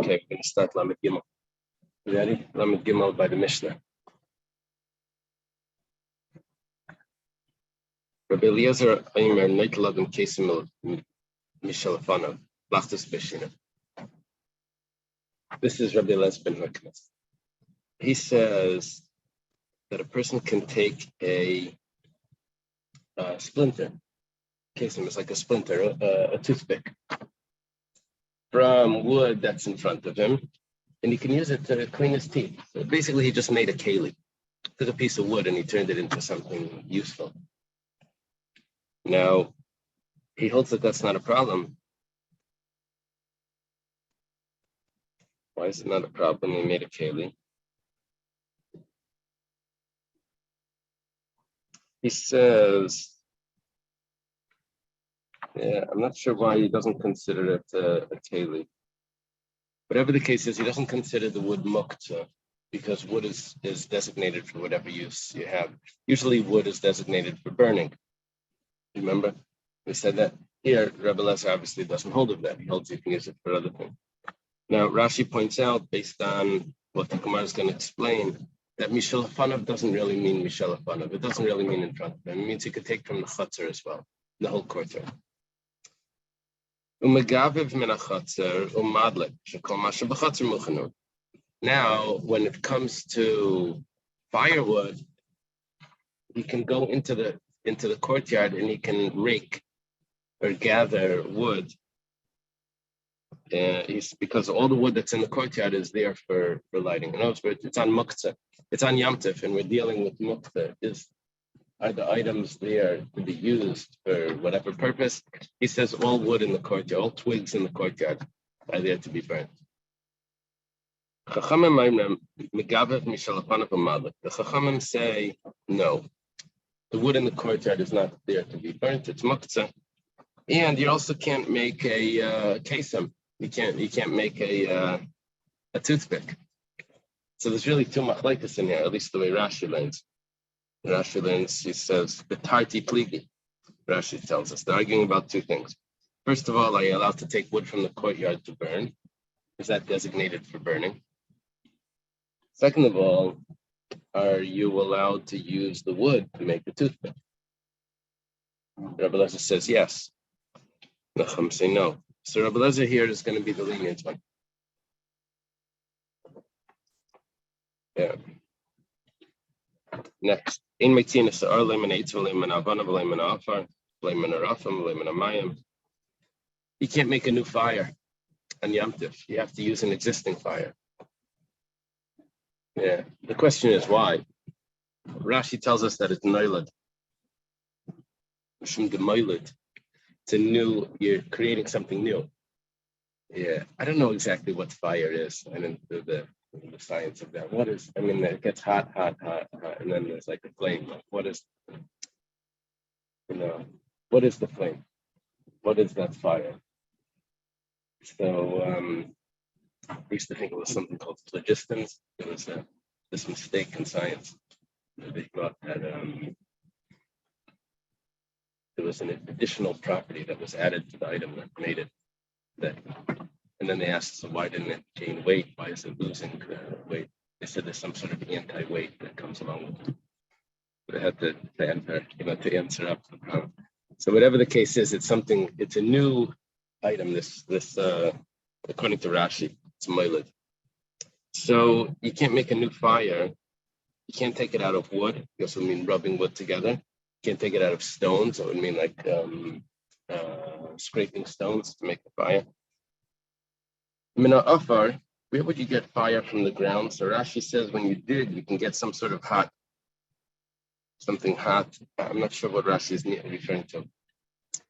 Okay, we're going to start Lamed Gimel. Ready? Lamed Gimel by the Mishnah. Rabbi Eliezer Aimer Neitladem Kesim Mishalafanav Lachtus Beshina. This is Rabbi Eliezer ben Hurknes. He says that a person can take a splinter. Kesim is like a splinter, a toothpick, from wood that's in front of him, and he can use it to clean his teeth. So basically, he just made a keli. Took a piece of wood and he turned it into something useful. Now, he holds that that's not a problem. Why is it not a problem? He made a keli. He says, I'm not sure why he doesn't consider it a keli. Whatever the case is, he doesn't consider the wood muktzah because wood is designated for whatever use you have. Usually wood is designated for burning. Remember? We said that. Here, Rabbi Eliezer obviously doesn't hold of that. He holds you can use it for other things. Now, Rashi points out, based on what the Gemara is going to explain, that Mishalafanav doesn't really mean Mishalafanav. It doesn't really mean in front of him. It means you could take from the chutzner as well, the whole courtyard. Now, when it comes to firewood, he can go into the courtyard and he can rake or gather wood. Because all the wood that's in the courtyard is there for lighting. In other words, it's on muktzah, it's on yamtiv, and we're dealing with muktzah. Are the items there to be used for whatever purpose? He says all wood in the courtyard, all twigs in the courtyard are there to be burnt. The Chachamim say no. The wood in the courtyard is not there to be burnt. It's muktzah, and you also can't make a kesem. You can't make a toothpick. So there's really two machlekes in here, at least the way Rashi learns. Rashi learns, he says, the tarti pligi. Rashi tells us they're arguing about two things. First of all, are you allowed to take wood from the courtyard to burn? Is that designated for burning? Second of all, are you allowed to use the wood to make the toothpick? Rabbi Eliezer says yes. Nachum say no. So Rabbi Eliezer here is going to be the lenient one. Yeah. Next. You can't make a new fire on Yom Tov. You have to use an existing fire. Yeah. The question is why? Rashi tells us that it's noilad. It's a new, you're creating something new. Yeah. I don't know exactly what fire is. I didn't do the science of that. What is, it gets hot, and then there's like a flame. What is, what is the flame? What is that fire? So I used to think it was something called phlogiston. There was this mistake in science. They thought that there was an additional property that was added to the item that made it that. And then they asked, so why didn't it gain weight? Why is it losing weight? They said there's some sort of anti-weight that comes along with it. They had to answer up the problem. So whatever the case is, it's a new item, this according to Rashi, it's moiled. So you can't make a new fire. You can't take it out of wood. It also mean rubbing wood together. You can't take it out of stones. It would mean like scraping stones to make the fire. Mina afar, where would you get fire from the ground? So Rashi says when you dig, you can get some sort of something hot. I'm not sure what Rashi is referring to.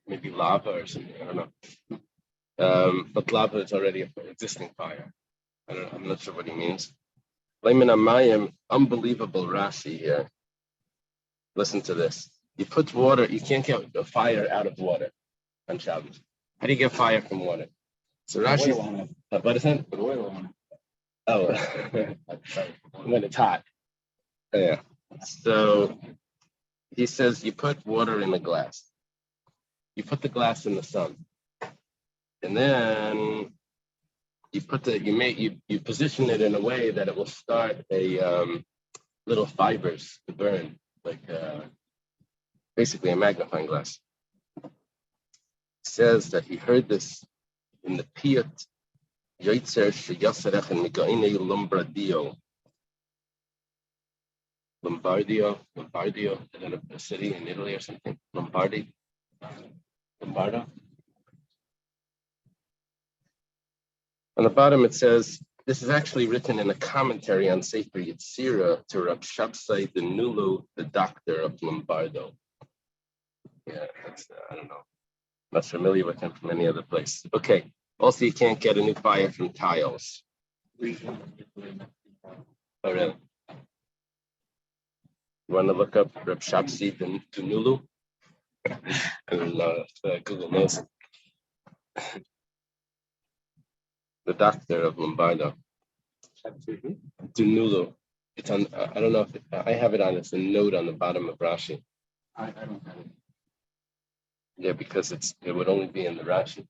Maybe lava or something, I don't know. But lava is already an existing fire. I'm not sure what he means. Lamina Mayim, unbelievable Rashi here. Listen to this. You put water, you can't get a fire out of water on Shabbos. How do you get fire from water? So Rashi, what is that? Put oil on it. Oh, when it's hot. Yeah. So he says you put water in a glass. You put the glass in the sun. And then you position it in a way that it will start a little fibers to burn, like basically a magnifying glass. It says that he heard this in the Piyut Yoitzer Sheyasarech and Migaine Lombardio, is that a city in Italy or something? Lombardo. On the bottom it says, this is actually written in a commentary on Sefer Yetzirah to Rab Shabsai the Nulu, the doctor of Lombardo. Yeah, that's, I don't know. Not familiar with him from any other place. Okay. Also, you can't get a new fire from tiles. Oh, really? You want to look up Rab Shabsai the Nulu? And Google knows it. The doctor of Lombardo. Dunulu. It's on. I don't know if I have it on. It's a note on the bottom of Rashi. I don't have it. Yeah, because it would only be in the Rashi.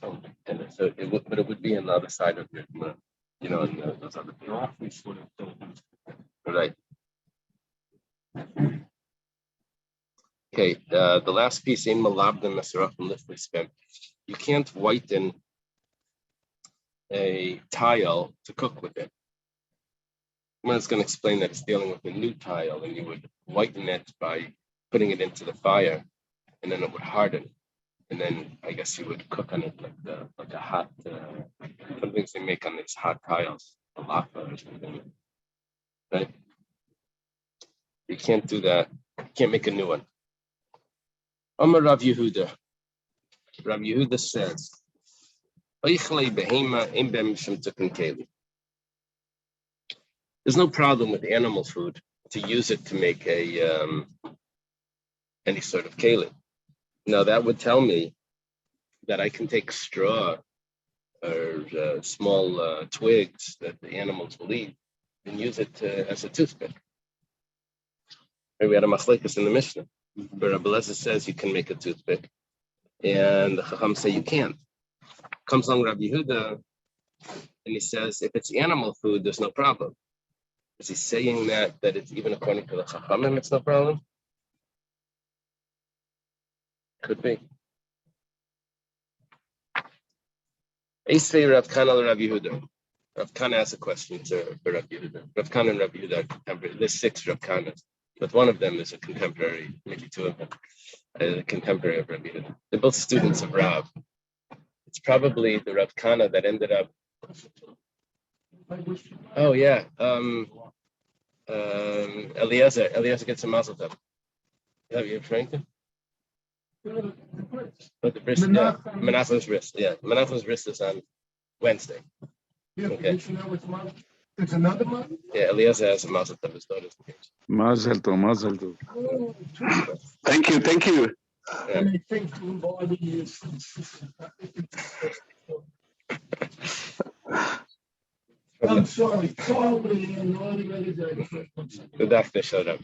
Oh, and so but it would be on the other side of your, in those other pages. Right. Okay. The last piece in Malabdim Masarafim Lifley spent. You can't whiten a tile to cook with it. I'm just going to explain that it's dealing with a new tile, and you would whiten it by putting it into the fire, and then it would harden, and then I guess you would cook on it like a hot. Some things they make on these hot tiles, a lava or something. Right? You can't do that. You can't make a new one. Amar Rav Yehuda. Rav Yehuda says, there's no problem with animal food to use it to make any sort of keli. Now that would tell me that I can take straw or small twigs that the animals will eat and use it as a toothpick. We had a machlekes in the Mishnah where Rabbi Eliezer says you can make a toothpick, and the Chacham say you can't. Comes along Rabbi Yehuda, and he says, if it's animal food, there's no problem. Is he saying that it's even according to the Chachamim, it's no problem? Could be. Esrei Rav Kana Rav Yehuda. Rav Kana has a question for Rav Yehuda. Rav Kana and Rav Yehuda are contemporary. There's 6 Rav Kanas, but one of them is a contemporary, maybe 2 of them, a contemporary of Rav Yehuda. They're both students of Rav. It's probably the Rav Kana that ended up. Oh yeah, Eliezer gets a mazel tov. Have you referring to? But the wrist, Menachem's wrist. Yeah, Menachem's wrist is on Wednesday. Okay. There's another one. Yeah, Eliezer has a mazel tov. His daughter's engaged. Mazel tov. Thank you. Yeah. And I think Lombardi is. I'm sorry. The doctor showed up.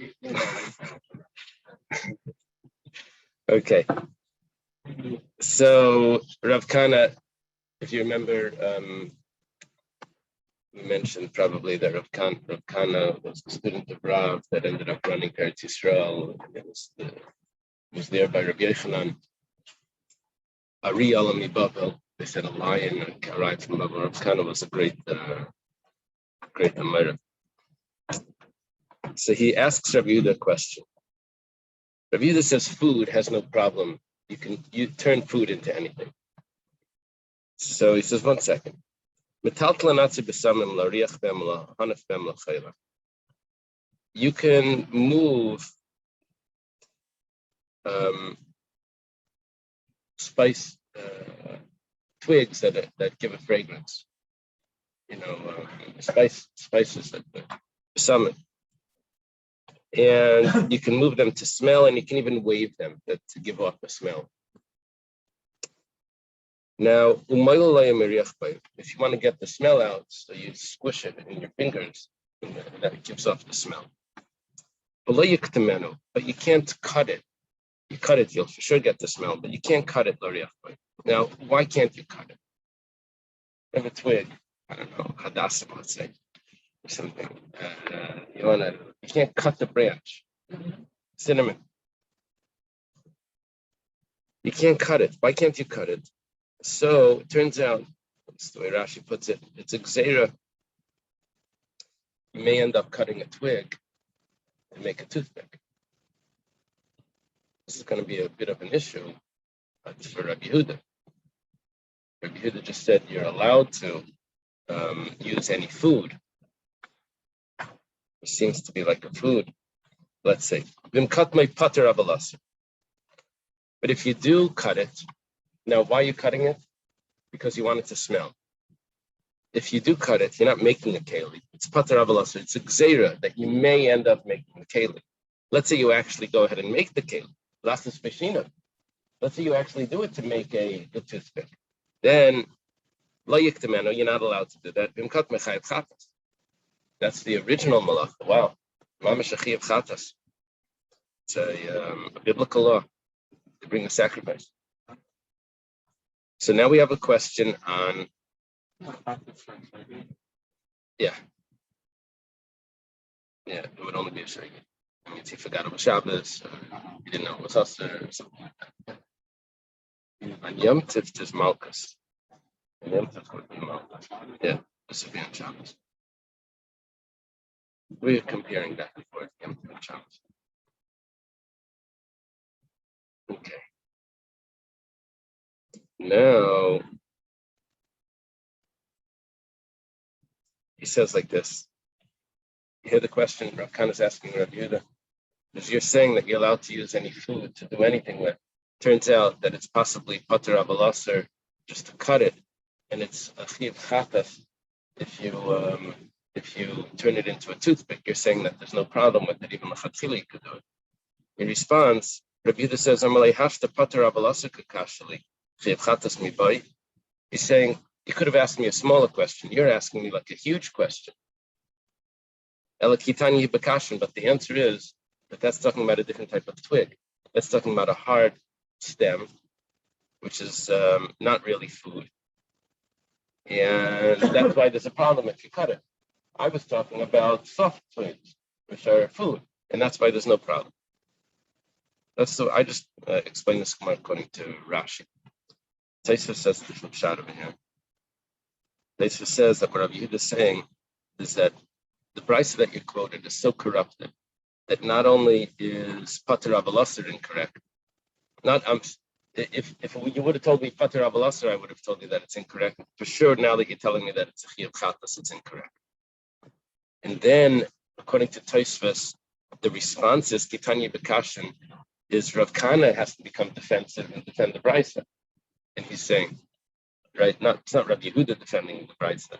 Okay. So Rav Kana, if you remember, we mentioned probably that Rav Kana was a student of Rav that ended up running Eretz Yisrael. It was there by Rabbi Yochanan. Ari Alami Babel, they said a lion arrived from Babel. Rav Kana was a great Amira. So he asks Rabbi Yehuda a question. Rabbi Yehuda says food has no problem. You turn food into anything. So he says, 1 second. You can move spice twigs that give a fragrance. Spices that summon. And you can move them to smell, and you can even wave them to give off a smell. Now, if you want to get the smell out, so you squish it in your fingers, and that gives off the smell. But you can't cut it. You cut it, you'll for sure get the smell, but you can't cut it. Now, why can't you cut it? You have a twig, I don't know, hadassim, let's say, or something. You can't cut the branch. Cinnamon. You can't cut it. Why can't you cut it? So it turns out, that's the way Rashi puts it, it's a gzeira. You may end up cutting a twig to make a toothpick. This is going to be a bit of an issue for Rabbi Yehuda. Rabbi Yehuda just said you're allowed to use any food. It seems to be like a food. Let's say, cut my pater avalasser. But if you do cut it, now why are you cutting it? Because you want it to smell. If you do cut it, you're not making a keli. It's pater avalasser. It's a gzeira that you may end up making a keli. Let's say you actually go ahead and make the keli. Lasses peshina. Let's say you actually do it to make a toothpick. Then, you're not allowed to do that. That's the original malacha. Wow. It's a biblical law to bring a sacrifice. So now we have a question on, yeah, it would only be a shaygi. I mean, he forgot it was Shabbos, or he didn't know it was Husser, or something like that. On Yom Tif, there's Malchus. On Yom Tif would be Malchus. Yeah, this would be on Shabbos. We're comparing back and forth, Yom Tif and Shabbos. Okay. Now, he says like this. You hear the question Rav Khan is asking Rav Yehuda. Because you're saying that you're allowed to use any food to do anything with. Turns out that it's possibly pater avalasser just to cut it, and it's a chiv chatas if you turn it into a toothpick. You're saying that there's no problem with it, even lechatchila you could do it. In response, Rabbi Yehuda says, "Amalei hafta pater avalasser kakashali chiv chatas mibai." He's saying you could have asked me a smaller question. You're asking me like a huge question. Elakitani bakashin, but the answer is that that's talking about a different type of twig. That's talking about a hard stem, which is not really food. And that's why there's a problem if you cut it. I was talking about soft twigs, which are food, and that's why there's no problem. I just explained this according to Rashi. Taisva says the flip shot over here. Taisva says that what Rabbi Yehuda is saying is that the price that you quoted is so corrupted that not only is pater avalasser incorrect, if you would have told me pater avalasser, I would have told you that it's incorrect. For sure, now that you're telling me that it's a chiyuv chatas, it's incorrect. And then, according to Tosfos, the response is kitanya bekashin is Rav Kana has to become defensive and defend the brisa, and he's saying, right? It's not Rabbi Yehuda defending the brisa.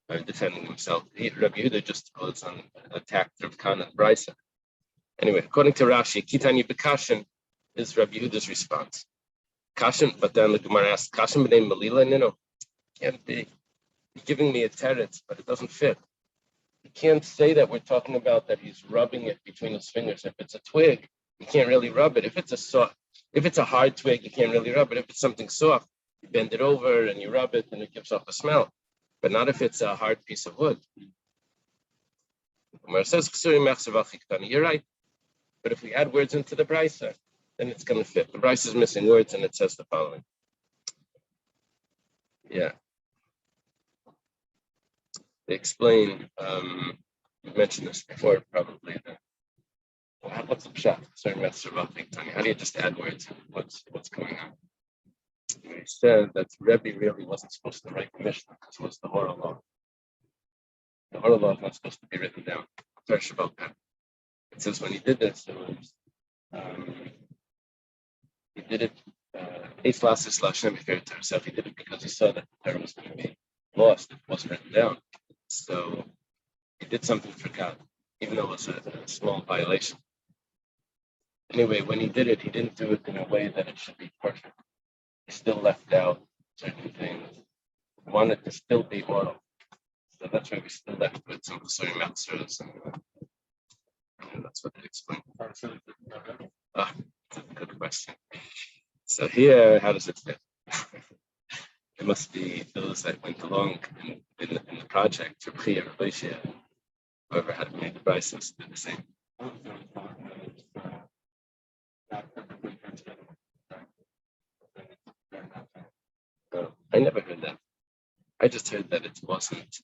Defending himself. Rabbi Yehuda just goes on attack Rav Kana and Brisa. Anyway, according to Rashi, Kitani Bekashin is Rabbi Yehuda's response. Kashin, but then the Gemara asks, Kashin b'nei Melila Nino? Can't be. You're giving me a teretz, but it doesn't fit. You can't say that we're talking about that he's rubbing it between his fingers. If it's a twig, you can't really rub it. If it's a hard twig, you can't really rub it. If it's something soft, you bend it over and you rub it and it gives off a smell. But not if it's a hard piece of wood. Umar says, you're right. But if we add words into the brisa, then it's going to fit. The brisa is missing words, and it says the following. Yeah. They explain, we mentioned this before, probably. What's the pshat? How do you just add words? What's going on? He said that Rebbe really wasn't supposed to write the Mishnah because it was the oral law. The oral law is not supposed to be written down. It says when he did this, he did it. He did it because he saw that the Torah was going to be lost. It wasn't written down. So he did something for God, even though it was a small violation. Anyway, when he did it, he didn't do it in a way that it should be perfect. He still left out certain things. He wanted to still be oral. So that's why we still left with some Sorry Matzers, and that's what they explain. That's a good question. So here, how does it fit? It must be those that went along in the project to Priya Rabbeishia, whoever had made the prices did the same. I never heard that. I just heard that it wasn't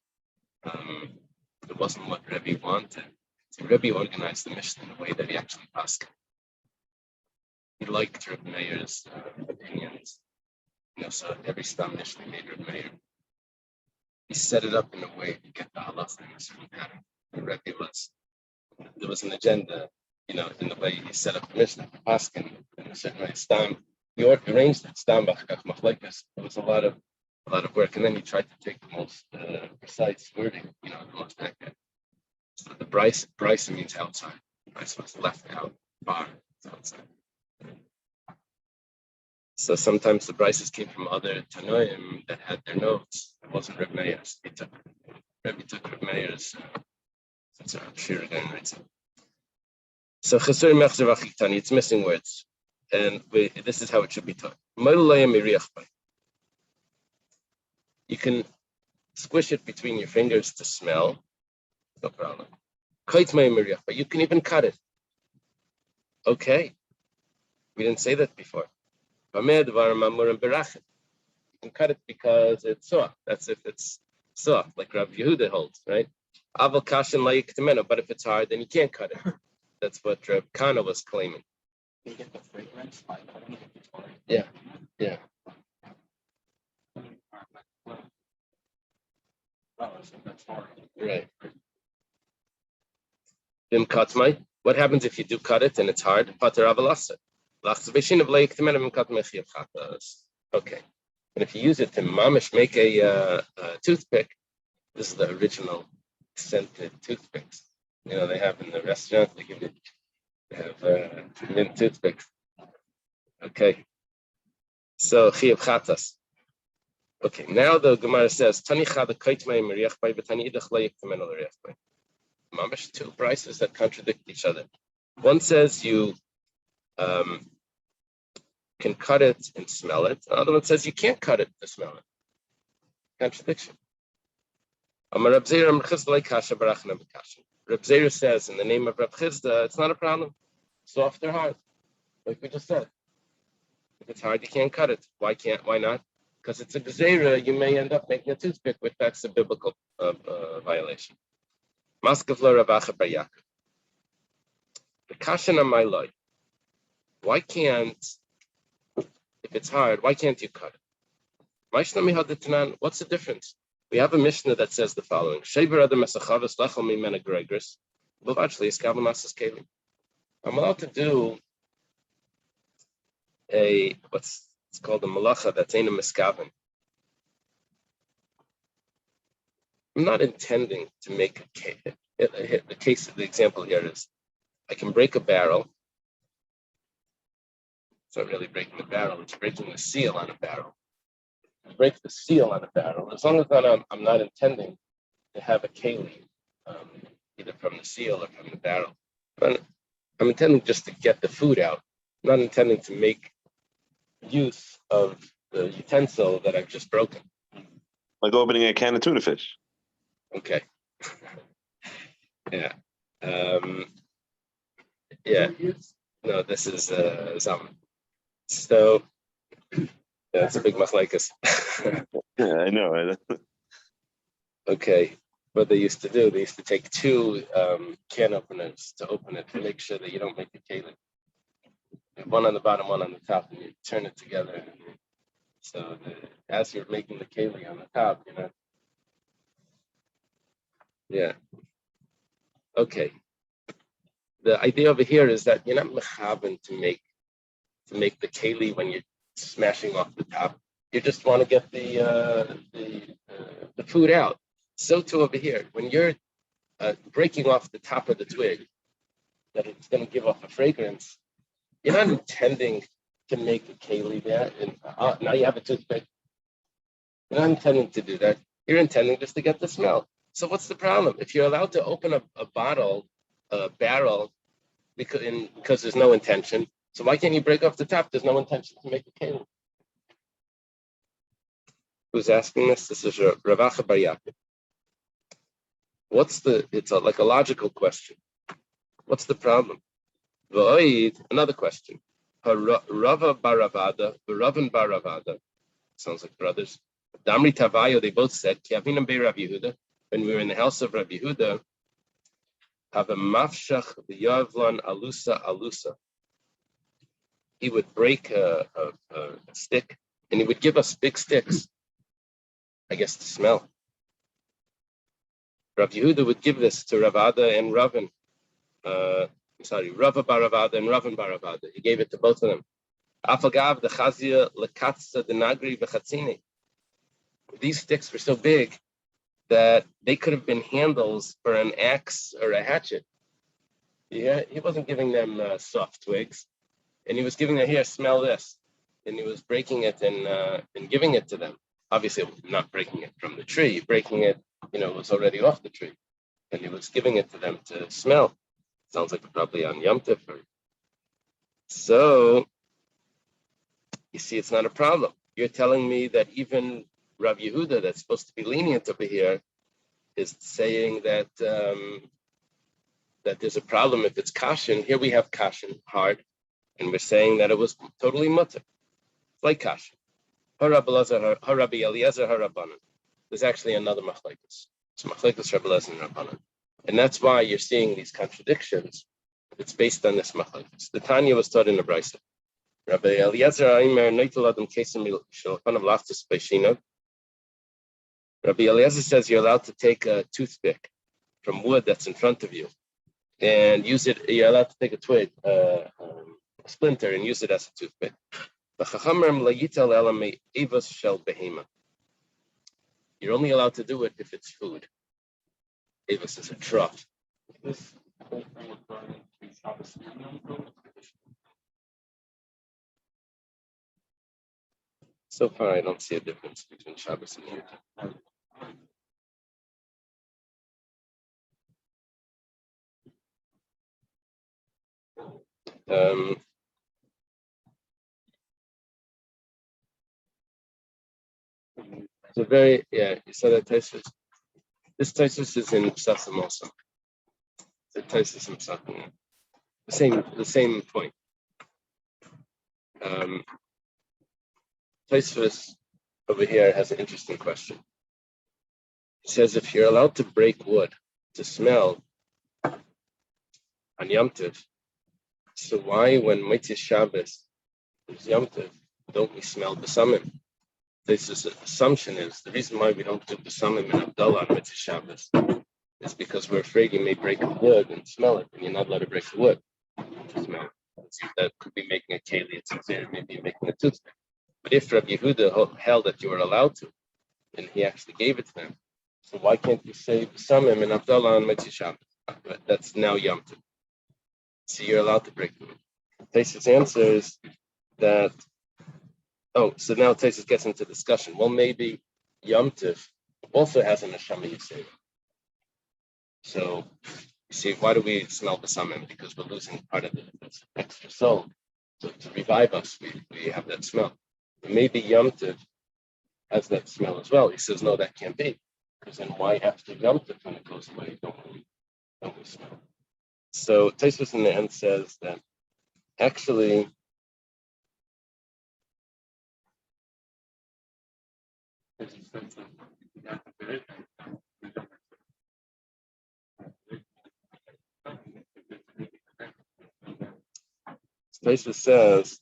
what Rebbe wanted. So Rebbe organized the Mishnah in a way that he actually asked. He liked Reb Meir's opinions. So every Stam Mishnah made Reb Meir. He set it up in a way to get the halacha in a certain pattern. The Rebbe there was an agenda, in the way he set up the Mishnah, asking in a certain way. Stam, he arranged it. Stam b'chakach machlekes. It was a lot of work, and then he tried to take the most precise wording, the most accurate. So the Bryce means outside. Bryce was left out, far, it's outside. So sometimes the Bryces came from other Tanoim that had their notes. It wasn't Reb Meir's. Rebbe took Reb Meir's. That's I'm sure again, right? So Chesur Mechzer V'Chitani, it's missing words, and this is how it should be taught. You can squish it between your fingers to smell, no problem. But you can even cut it. Okay, we didn't say that before. You can cut it because it's soft. That's if it's soft, like Rav Yehuda holds, right? But if it's hard, then you can't cut it. That's what Rav Kana was claiming. You get the fragrance by cutting it. Yeah. That's hard. Right. What happens if you do cut it and it's hard? Okay. And if you use it to mamish make a toothpick, this is the original scented toothpicks. They have in the restaurant, they have mint toothpicks. Okay. So chiyuv chatas. Okay, now the Gemara says, Mamish, two prices that contradict each other. One says you can cut it and smell it. The other one says you can't cut it to smell it. Contradiction. Reb Zera says in the name of Reb Chizda, it's not a problem. Soft or hard, like we just said. If it's hard, you can't cut it. Why not? Because it's a gzeira, you may end up making a toothpick, which that's a biblical violation. Maskavla Ravacha Bar Yaakov. The kashan on my life. Why can't, if it's hard, why can't you cut it? What's the difference? We have a Mishnah that says the following: I'm allowed to do what's called a malacha that's ain't a miskaven. I'm not intending to make a cake. The example here is I can break a barrel. It's not really breaking the barrel, it's breaking the seal on a barrel. I break the seal on a barrel, as long as I'm not intending to have a keli, either from the seal or from the barrel. But I'm intending just to get the food out. I'm not intending to make use of the utensil that I've just broken. Like opening a can of tuna fish. Okay. Yeah. Yeah. No, this is Zaman. So that's a big machlekes. Yeah, I know. Okay. What they used to do, they used to take two can openers to open it to make sure that you don't make a keli. One on the bottom, one on the top, and you turn it together. So as you're making the keli on the top, Yeah. Okay. The idea over here is that you're not mechaben to make the keli when you're smashing off the top. You just want to get the food out. So too over here, when you're breaking off the top of the twig, that it's going to give off a fragrance. You're not intending to make a keli there, and now you have a toothpick. You're not intending to do that. You're intending just to get the smell. So what's the problem? If you're allowed to open a barrel, because there's no intention, so why can't you break off the top? There's no intention to make a keli. Who's asking this? This is Ravacha Bar Yaakov. Like a logical question. What's the problem? Another question. Rava Baravada, Ravan Baravada. Sounds like brothers. Damri Tavayo, they both said, Kiavinam Be Rav Yehuda, when we were in the house of Rav Yehuda, have a mafshach v'yavlan alusa. He would break a stick, and he would give us big sticks, I guess, to smell. Rav Yehuda would give this to Ravada and Ravan. Rava Baravada and Ravan Baravada. He gave it to both of them. Afagav the chazia lekatza the nagri v'chatzini. These sticks were so big that they could have been handles for an axe or a hatchet. Yeah, he wasn't giving them soft twigs, and he was giving them, here, smell this, and he was breaking it and giving it to them. Obviously, not breaking it from the tree, breaking it, it was already off the tree, and he was giving it to them to smell. Sounds like probably on Yom Tov. So, you see, it's not a problem. You're telling me that even Rav Yehuda, that's supposed to be lenient over here, is saying that that there's a problem if it's kashin. Here we have kashin, hard, and we're saying that it was totally mutter, like kashin. Harabi Eliezer Harabanan. There's actually another machlekes. It's machlekes Rabbi Eliezer and Rabbanan, and that's why you're seeing these contradictions. It's based on this machlekes. The Tanya was taught in the Brisa. Rabbi Eliezer Aimer Noitel Adam Kesim Shulchan Laftus Beishinav. Rabbi Eliezer says you're allowed to take a toothpick from wood that's in front of you and use it. You're allowed to take a twig, a splinter, and use it as a toothpick. You're only allowed to do it if it's food. Avos is a trough. This whole thing with burning to Shabbos and Yom Tov. So far, I don't see a difference between Shabbos and Yom Tov. You said that Taisus. This Taisus is in Psasim also. The Taisus in Psasim. The same point. Taisus over here has an interesting question. He says if you're allowed to break wood to smell on Yom Tov, so why when Motzei Shabbos is Yom Tov, don't we smell Besamim? This assumption is the reason why we don't do Besamim and Abdullah on Motzei Shabbos is because we're afraid you may break the wood and smell it, and you're not allowed to break the wood to smell it. That could be making a keli, it's easier, maybe making a toothpick. But if Rabbi Yehuda held that you were allowed to, and he actually gave it to them, so why can't you say Besamim and Abdullah on Motzei Shabbos? That's now Yom Tov. So you're allowed to break the wood. Taisus answers that, so now Taisus gets into discussion. Well, maybe Yom Tov also has an Neshama Yisera. So, you see, why do we smell Besamim? Because we're losing part of the extra soul. So to revive us, we have that smell. Maybe Yom Tov has that smell as well. He says, no, that can't be. Because then why after Yom Tov, when it goes away, don't we smell? So Taisus in the end says that actually Taisus says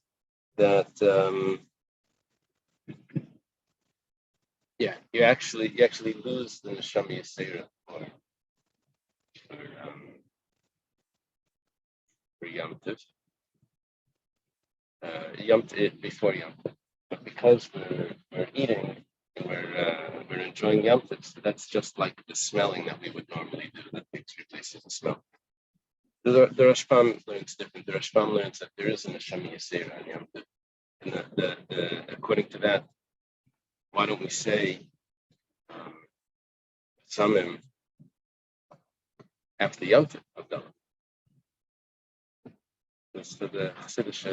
that you actually lose the Neshama Yisera for Yom Tov. Before Yom Tov, but because we're eating and we're enjoying Yom Tov, so that's just like the smelling that we would normally do. That takes replaces the smell. The Rashbam learns different. The Rashbam learns that there is a Neshama Yisera on Yom Tov, and according to that, why don't we say Samim after Yom Tov Abdullah? So the Chassidish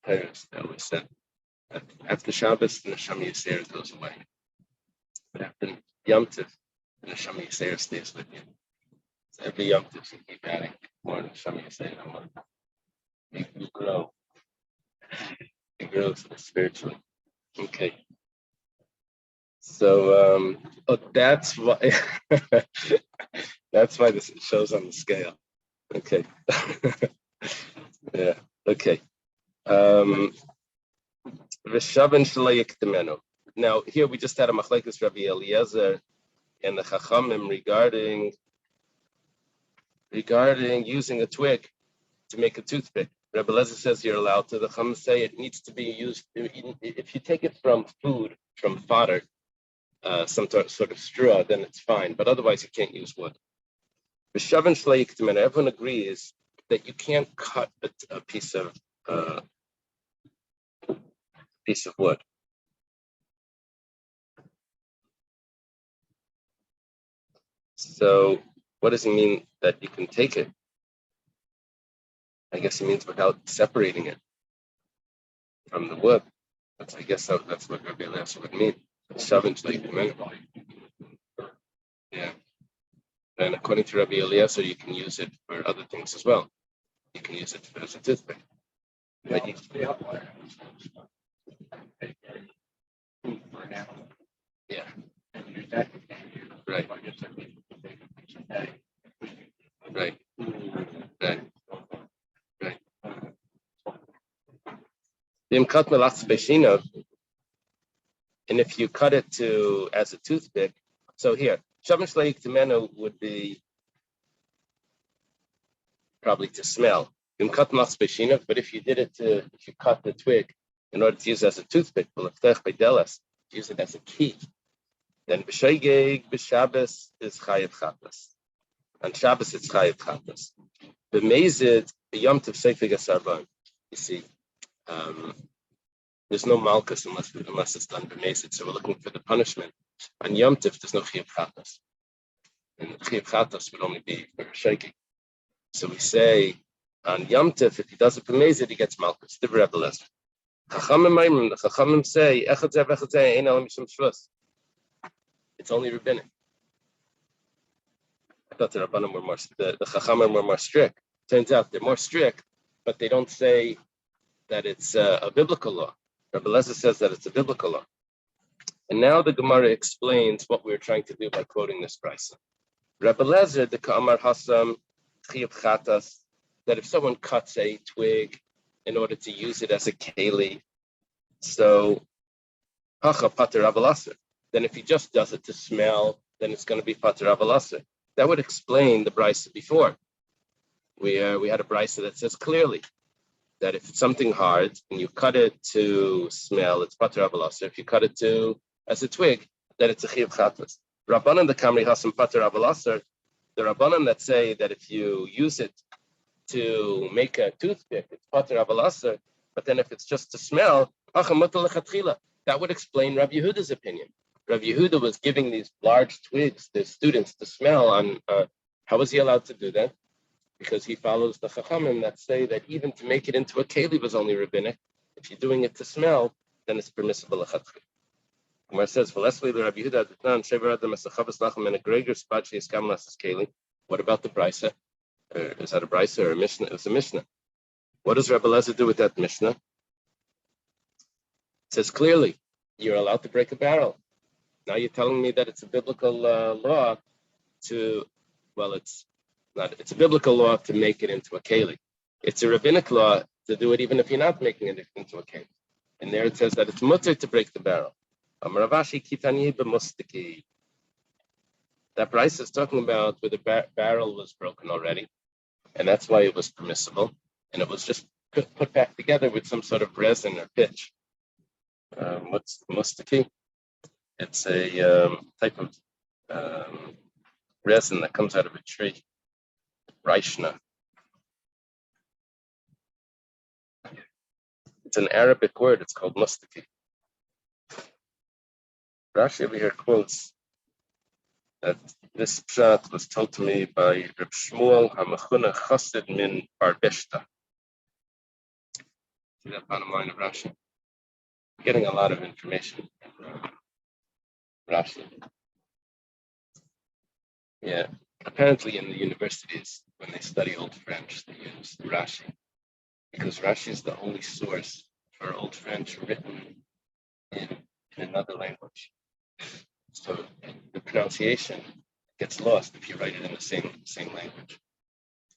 parents always said that after Shabbos, the Neshama Yisera goes away. But after Yom Tov, the Neshama Yisrael stays with you. So every Yom Tov you keep adding more Neshama Yisrael. You grow. It grows spiritually. Okay. So that's why that's why this shows on the scale. Okay. Yeah. Okay. Now here we just had a machlekes Rabbi Eliezer and the Chachamim regarding using a twig to make a toothpick. Rabbi Eliezer says you're allowed to. The Chachamim say it needs to be used if you take it from food, from fodder, some sort of straw, then it's fine. But otherwise, you can't use wood. Everyone agrees that you can't cut a piece of wood. So, what does he mean that you can take it? I guess he means without separating it from the wood. I guess that's what Rabbi Eliezer would mean. Yeah. And according to Rabbi Eliezer, you can use it for other things as well. You can use it as a toothpick. But yeah. Right. Right. Right. Right. And if you cut it as a toothpick, so here, Shavin Shleik Timenu would be probably to smell. But if you cut the twig in order to use it as a toothpick, use it as a key, then b'Shabbos is chayav chatas. On Shabbos it's chayav chatas. B'mezid b'Yom Tov seifig asarban. You see, there's no malchus unless it's done b'mezid. So we're looking for the punishment. On Yom Tov there's no chayav chatas, and chayav chatas would only be for shaking. So we say on Yom Tov, if he does it b'mezid, he gets malchus. The Chachamim say it's only rabbinic. I thought the Rabbanim were the Chachamim were more strict. Turns out they're more strict, but they don't say that it's a biblical law. Rabbi Eliezer says that it's a biblical law. And now the Gemara explains what we're trying to do by quoting this brisa. Rabbi Eliezer, the Ka'amar Hasam, Chiyuv Chatas, that if someone cuts a twig in order to use it as a keli, so Hacha Pater Avalasser. Then if he just does it to smell, then it's going to be Pater Avalasser. That would explain the brisa before. We had a brisa that says clearly that if it's something hard and you cut it to smell, it's Pater Avalasser. If you cut it as a twig, then it's a Chiyuv Chatas. Rabbanan the Kamri Hasam Pater Avalasser. The Rabbanan that say that if you use it to make a toothpick, it's Pater Avalasser. But then if it's just to smell, that would explain Rabbi Yehuda's opinion. Rabbi Yehuda was giving these large twigs to students to smell on. How was he allowed to do that? Because he follows the Chachamim that say that even to make it into a keli was only rabbinic. If you're doing it to smell, then it's permissible. Gemara says, what about the brisa? Is that a brisa or a mishnah? It's a mishnah. What does Rabbi Eliezer do with that mishnah? It says clearly, you're allowed to break a barrel. Now you're telling me that it's a biblical law it's a biblical law to make it into a keli. It's a rabbinic law to do it even if you're not making it into a keli. And there it says that it's mutter to break the barrel. That brisa is talking about where the barrel was broken already, and that's why it was permissible, and it was just put back together with some sort of resin or pitch. What's mustaki? It's a type of resin that comes out of a tree, Raishna. It's an Arabic word. It's called mustaki. Rashi over here quotes that this pshat was told to me by Reb Shmuel HaMechuna Chassid min Barbeshta. See that bottom line of Rashi? I'm getting a lot of information. Rashi. Yeah, apparently in the universities, when they study Old French, they use Rashi because Rashi is the only source for Old French written in another language. So the pronunciation gets lost if you write it in the same language.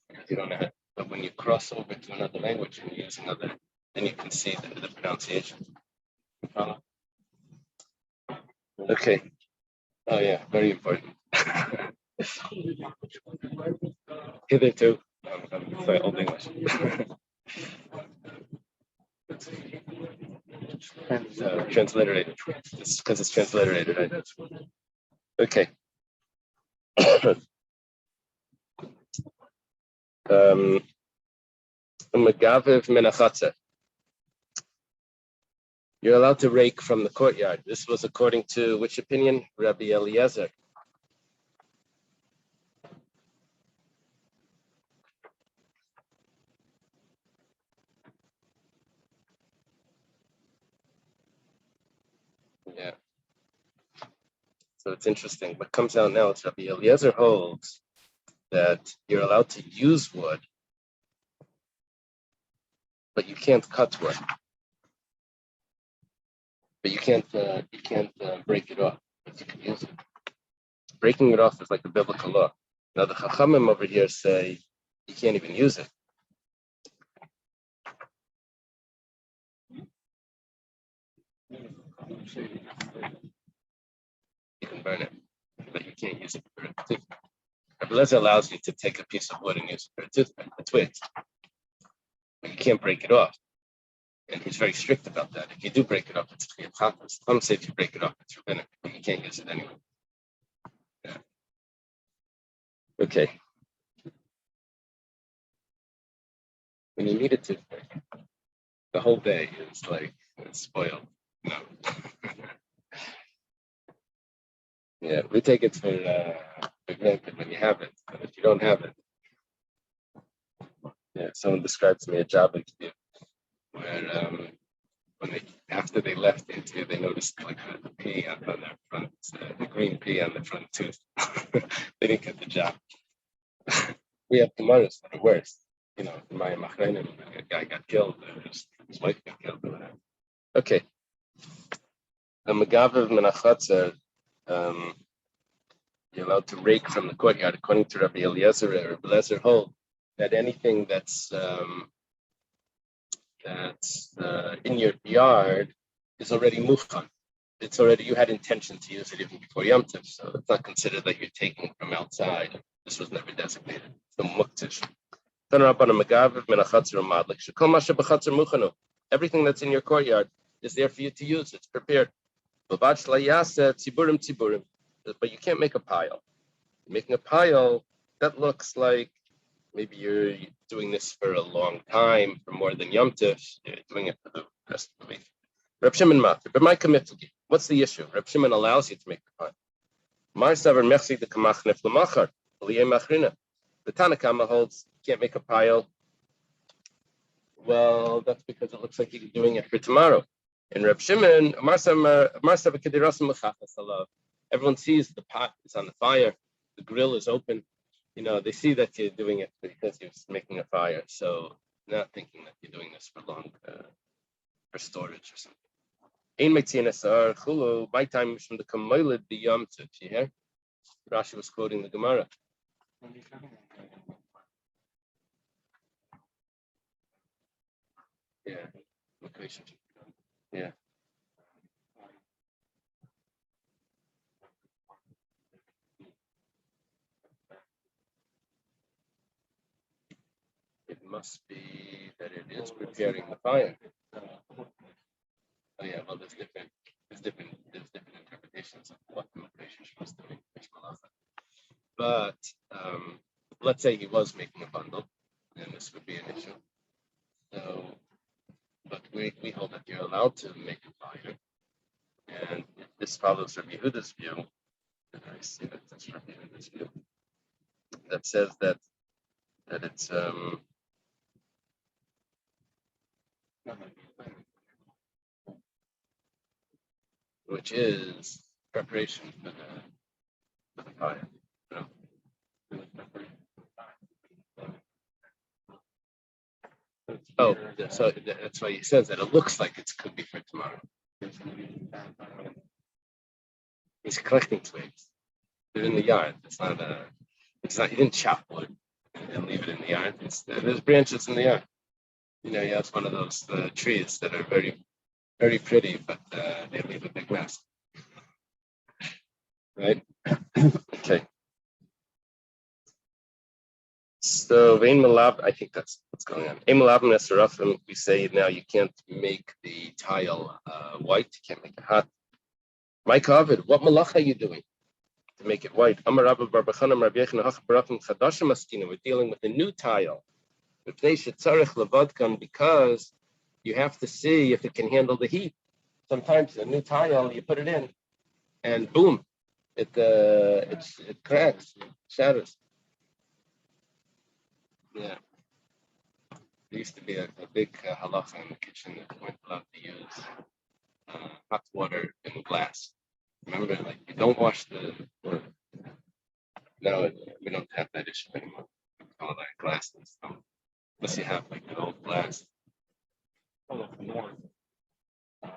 Because you don't know, but when you cross over to another language and you use another, then you can see the pronunciation. Okay. Oh yeah, very important. Hitherto, I'm sorry, Old English. Transliterated. It's because it's transliterated. Right? Okay. Megaviv menachatzer. You're allowed to rake from the courtyard. This was according to which opinion? Rabbi Eliezer. Yeah. So it's interesting. What comes out now is Rabbi Eliezer holds that you're allowed to use wood, but you can't cut wood. But you can't break it off. But you can use it. Breaking it off is like the biblical law. Now the Chachamim over here say you can't even use it. You can burn it, but you can't use it for a toothpick. Rabbi Eliezer allows you to take a piece of wood and use it for a toothpick, a twig, but you can't break it off. And he's very strict about that. If you do break it off, it's chiyuv. Some say if you break it off, it's rabbinic, but you can't use it anyway. Yeah. Okay. When you need a toothpick, the whole day is like it's spoiled. No. Yeah, we take it for granted when you have it, but if you don't have it, yeah. Someone described to me a job interview where when they after they left the interview, they noticed like the pea on their front, the green pea on the front tooth. They didn't get the job. We have gemaras that are worse. You know, my machreinim, a guy got killed, his wife got killed. Okay. The Megaviv menachatzer, you're allowed to rake from the courtyard, according to Rabbi Eliezer. Rabbi Eliezer hold that anything that's in your yard is already mufchan. It's already, you had intention to use it even before Yom Tov, so it's not considered that you're taking from outside. This was never designated. So muktish. Everything that's in your courtyard is there for you to use. It's prepared. But you can't make a pile. Making a pile, that looks like maybe you're doing this for a long time, for more than Yom Tov. You're doing it for the rest of the week. Reb Shimon Matir, but my committee. What's the issue? Reb Shimon allows you to make the pile. The Tanakama holds you can't make a pile. Well, that's because it looks like you're doing it for tomorrow. In Reb Shimon, everyone sees the pot is on the fire, the grill is open. You know, they see that you're doing it because you're making a fire. So not thinking that you're doing this for long, for storage or something. My time from the Kamoilid the Yom Tov. You hear? Rashi was quoting the Gemara. Yeah. Yeah. It must be that it is preparing the fire. Oh yeah, well there's different interpretations of what the motivation was doing. But let's say he was making a bundle, then this would be an issue. So, but we hold that you're allowed to make a fire, and if this follows Rabbi Yehuda's view, and I see that that's Rabbi Yehuda's view, that says that it's which is preparation for the fire. You know? Oh, so that's why he says that it looks like it could be for tomorrow. He's collecting twigs. They're in the yard. It's not. He didn't chop wood and leave it in the yard. There's branches in the yard. You know, he has one of those trees that are very, very pretty, but they leave a big mess. Right? Okay. So Vein Malab, I think that's what's going on. We say now you can't make the tile white, you can't make it hot. My Ovid, what malacha are you doing to make it white? We're dealing with a new tile. Because you have to see if it can handle the heat. Sometimes a new tile, you put it in, and boom, it cracks, shatters. Yeah. There used to be a big halacha in the kitchen that we weren't allowed to use hot water in glass. Remember, like you don't wash the. No, we don't have that issue anymore. All that glass and stuff. Unless you have like an old glass. Oh, up north.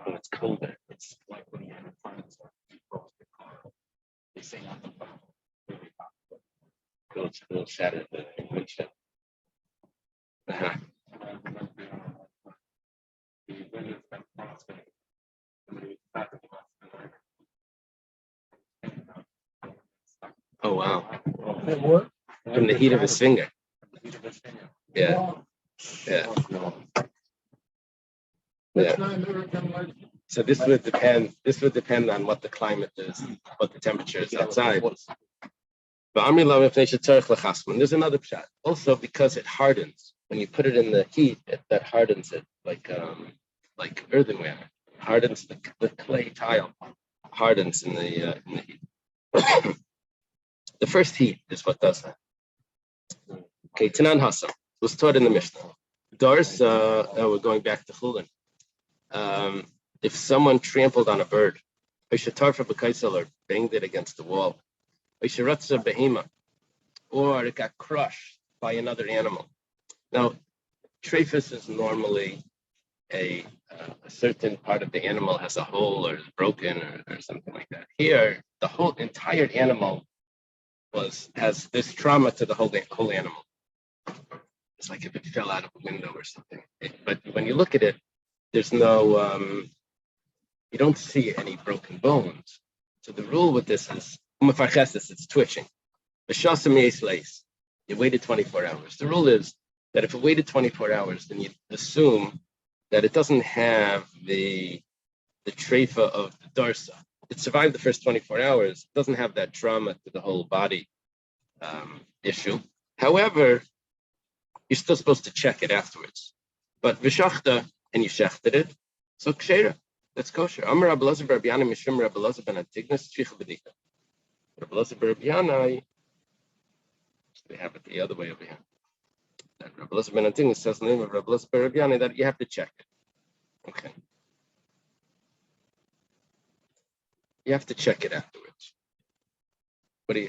When it's colder, It's like when you have a furnace or you frost the car. They say not to burn really hot. it'll shatter the windshield. Uh-huh. And I remember the windows been frosted. And they back of the Oh wow! what? From the heat of his finger. Yeah. Yeah. Yeah. So this would depend. This would depend on what the climate is, what the temperature is outside. But there's another pshat. Also, because it hardens when you put it in the heat, that hardens it like earthenware. Hardens the clay tile. Hardens in the heat. The first heat is what does that. Okay, Tanan Hassam was taught in the Mishnah. Dars, we're going back to Chulin. If someone trampled on a bird, or banged it against the wall, or it got crushed by another animal. Now, trephis is normally a certain part of the animal has a hole or is broken or something like that. Here, the whole entire animal has this trauma to the whole animal. It's like if it fell out of a window or something. But when you look at it, there's no, you don't see any broken bones. So the rule with this is, it's twitching. You waited 24 hours. The rule is that if it waited 24 hours, then you assume that it doesn't have the treifa of the darsa. It survived the first 24 hours. It doesn't have that trauma to the whole body issue. However, you're still supposed to check it afterwards. But v'shachta, and you shechted it, so kshera, that's kosher. Amar Rabbi Elazar bar Rabbi Yana mishum Rabbi Elazar ben Antignus tzricha b'dika. Rabbi Elazar bar Rabbi Yana, they have it the other way over here. That Rabbi Elazar ben Antignus says in the name of Rabbi Elazar bar Rabbi Yana that you have to check it. Okay. You have to check it afterwards.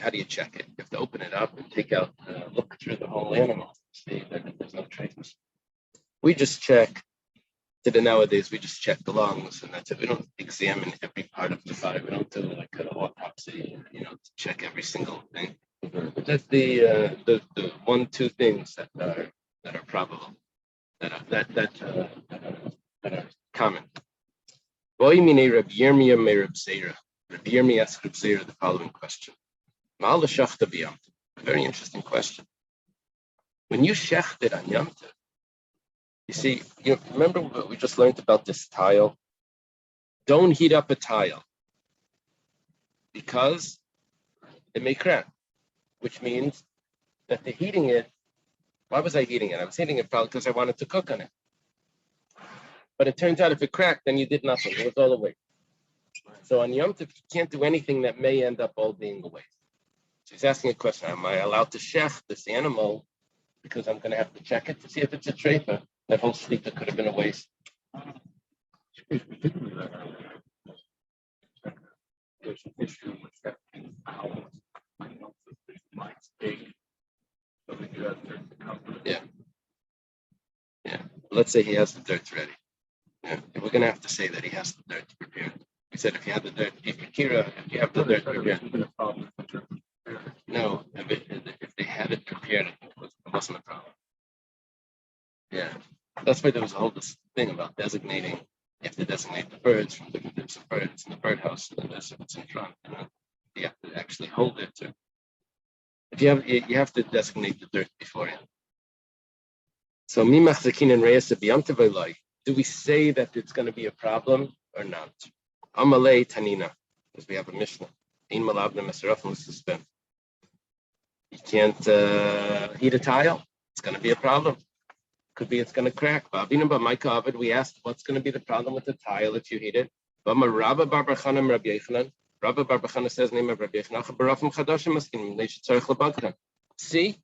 How do you check it? You have to open it up and take out, look through the whole animal, see that there's no traces. We just check. Nowadays, we just check the lungs, and that's it. We don't examine every part of the body. We don't do like an autopsy, to check every single thing. But that's the 1-2 things that are probable, that are common. Rabbi Yirmiyah asked Reb Zera the following question. A very interesting question. When you shechted on Yom Tov, you see, you remember what we just learned about this tile? Don't heat up a tile because it may crack, which means that the heating it, why was I heating it? I was heating it probably because I wanted to cook on it. But it turns out if it cracked, then you did nothing. It was all a waste. So on Yom Tov, you can't do anything that may end up all being a waste. So he's asking a question, am I allowed to shech this animal because I'm going to have to check it to see if it's a treifa? That whole sleeper could have been a waste. there's an issue with that being foul. I know that the fish mites big. So we do have to cover it. Yeah. Let's say he has the dirt ready. Yeah. We're gonna have to say that he has the dirt prepared. We said if you have the dirt, if you have the dirt prepared. No, if they had it prepared, it wasn't a problem. Yeah. That's why there was a whole this thing about designating. You have to designate the birds from different types of birds in the birdhouse, and this if it's in front, you have to actually hold it to. If you have to designate the dirt beforehand. So mimachzakin and reyes b'yamteveloi. Do we say that it's going to be a problem or not? Amalei tanina, because we have a mishnah. In malabna mesarafim suspend. You can't heat a tile. It's going to be a problem. Could be it's going to crack. We asked what's going to be the problem with the tile if you heat it. Rabba Bar Bachana says name of Rabbi Yechonah. See,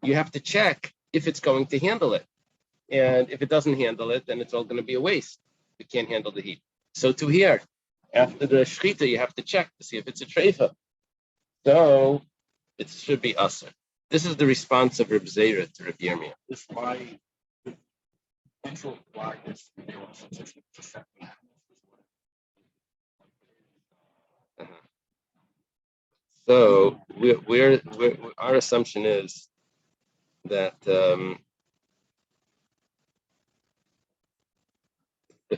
you have to check if it's going to handle it. And if it doesn't handle it, then it's all going to be a waste. You can't handle the heat. So to here, after the shechita, you have to check to see if it's a treifa. So it should be usher. This is the response of Reb Zera to Reb Yirmiyah. This why the potential why this So our assumption is that the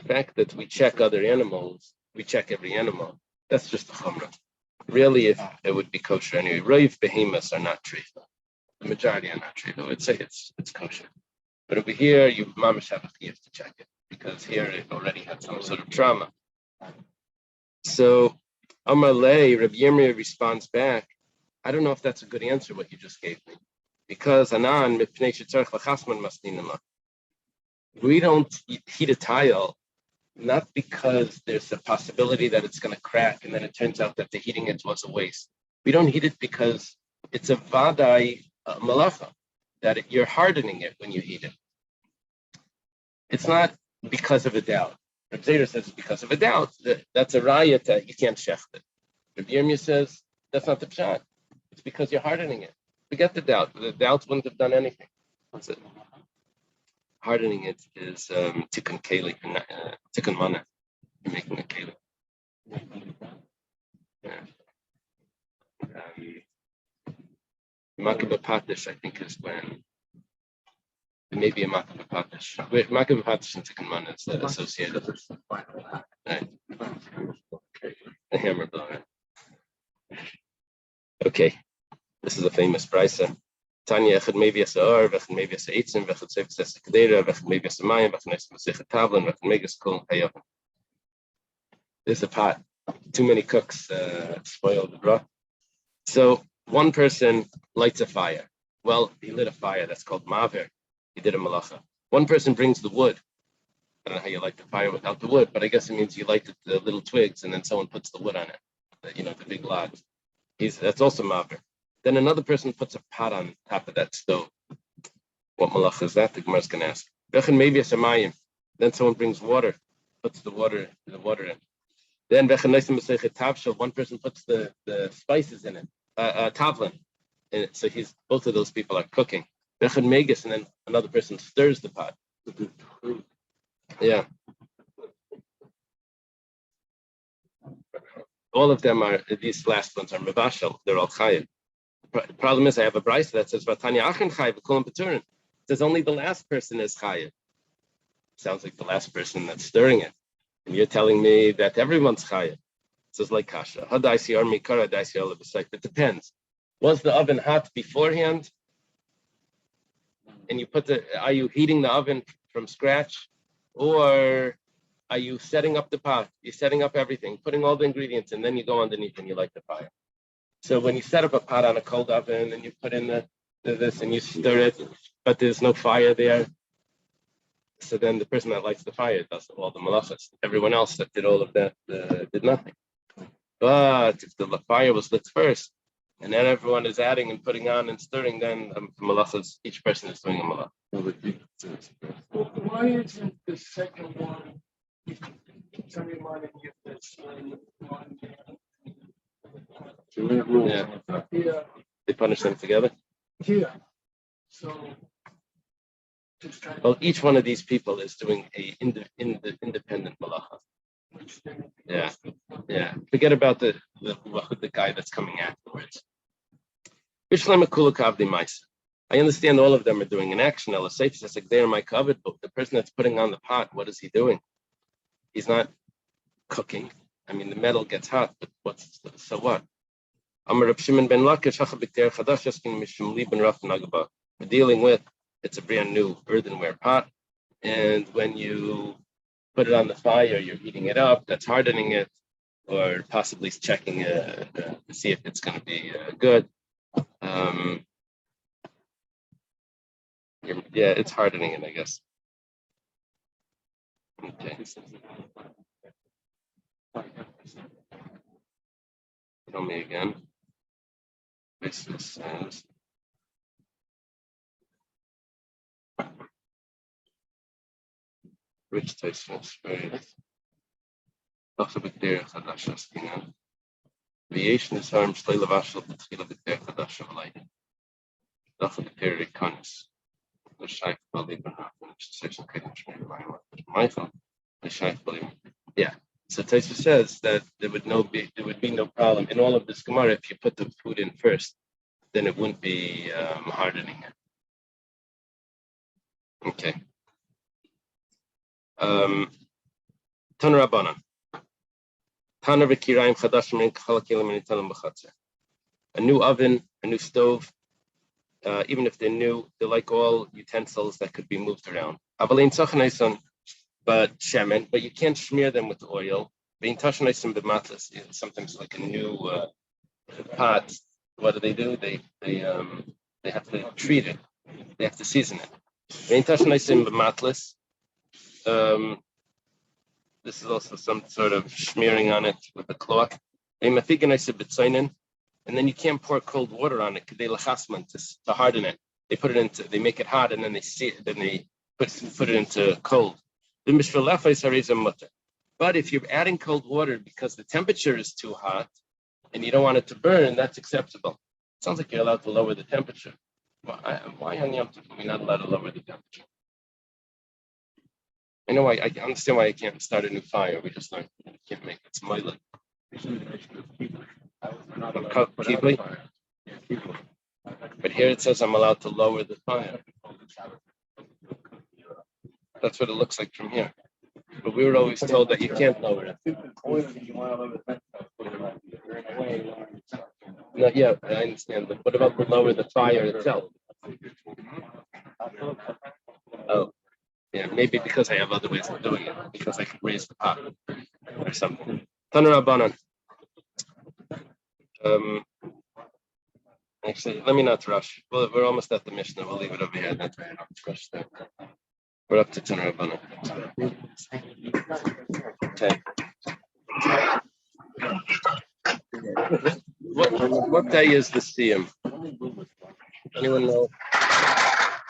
fact that we check other animals, we check every animal. That's just a chumrah. Really, if it would be kosher anyway. Rov behemoths are not treifa. The majority are not treifa. I would say it's kosher. But over here, you mamish have to check it because here it already had some sort of trauma. So Amalei, Rabbi Yirmiyah responds back, I don't know if that's a good answer, what you just gave me. Because Anan, we don't heat a tile, not because there's a possibility that it's going to crack and then it turns out that the heating it was a waste. We don't heat it because it's a vadai malacha, that you're hardening it when you heat it. It's not because of a doubt. Reb Zera says it's because of a doubt. That's a raya that you can't shecht it. Reb Yirmiyah says that's not the pshat. It's because you're hardening it. Forget the doubt. The doubts wouldn't have done anything. That's it. Hardening it is tikkun keli, tikkun mana. You're making a keli. Makabah patish, I think, is when maybe a makabah patish. Makabah patish and tikkun mana is associated. Right. A hammer blow. Right? Okay, this is a famous brisa. Tanya echad maybe as or, vechad maybe as eitzim, vechad seifes as kedera, vechad maybe as mayim, vechad neis masechet tavlin, vechad maybe as kol hayav. There's a pot. Too many cooks spoil the broth. So one person lights a fire. Well, he lit a fire. That's called maver. He did a malacha. One person brings the wood. I don't know how you light the fire without the wood, but I guess it means you light the little twigs and then someone puts the wood on it. The big logs. That's also maver. Then another person puts a pot on top of that stove. What malacha is that? The Gemara is going to ask. Then someone brings water, puts the water in. Then one person puts the spices in it, tavlin in it. So both of those people are cooking. And then another person stirs the pot. Yeah. All of them these last ones are mevashel. They're all chayiv. The problem is I have a brisa that says Vatanya Achen Chayiv Kulam Peturin. It says only the last person is chayiv. Sounds like the last person that's stirring it. And you're telling me that everyone's chayiv. It says like kasha. It depends. Was the oven hot beforehand? And are you heating the oven from scratch? Or are you setting up the pot? You're setting up everything, putting all the ingredients, and then you go underneath and you light the fire. So when you set up a pot on a cold oven and you put in this and you stir it, but there's no fire there, so then the person that lights the fire does all the malachas. Everyone else that did all of that did nothing. But if the fire was lit first, and then everyone is adding and putting on and stirring, then malachas, each person is doing a malach. Well, why isn't the second one? Tell me why didn't get this one Yeah. They punish them together. Yeah. So. Well, each one of these people is doing a independent malacha. Yeah, yeah. Forget about the guy that's coming afterwards. I understand all of them are doing an action. El Seif says like they're my covered, but the person that's putting on the pot, what is he doing? He's not cooking. I mean, the metal gets hot, but so what? We're dealing with it's a brand new earthenware pot, and when you put it on the fire, you're heating it up. That's hardening it, or possibly checking to see if it's going to be good. Yeah, it's hardening it, I guess. Okay. Tell me again. This says. Rich tasteless, very. Variation is harm slay lavashal betchila b'ter chadash v'layit. Dafa b'ter rikanis. The shaykh bali b'naf. Section kaidim shmei v'layim. Michael. The shaykh bali. Yeah. So Taisa says that there would be no problem in all of this Gemara if you put the food in first, then it wouldn't be hardening it. Okay. Tana Rabbanan. Tana v'kirayim chadashim in chalakilem and italim b'chatzer. A new oven, a new stove, even if they're new, they're like all utensils that could be moved around. Avalein tzochanayson, but shemen, but you can't smear them with oil. Being tashanayson b'matlas, sometimes like a new pot. What do? They have to treat it. They have to season it. Being tashanayson b'matlas. This is also some sort of smearing on it with a cloth. And then you can't pour cold water on it to harden it. They make it hot and then they put it into cold. But if you're adding cold water because the temperature is too hot and you don't want it to burn, that's acceptable. It sounds like you're allowed to lower the temperature. Why on Yom Tov are we not allowed to lower the temperature? I know I understand why I can't start a new fire. We just learned you can't make it smiling. But here it says I'm allowed to lower the fire. That's what it looks like from here. But we were always told that you can't lower it. No, yeah, I understand. But what about to lower the fire itself? Oh, yeah, maybe because I have other ways of doing it, because I can raise the pot or something. Tana Rabbanan. Actually, let me not rush. Well, we're almost at the Mishnah. We'll leave it over here. That's right. Rush there. We're up to Tana Rabbanan. Okay. What day is the Siyam? Anyone know?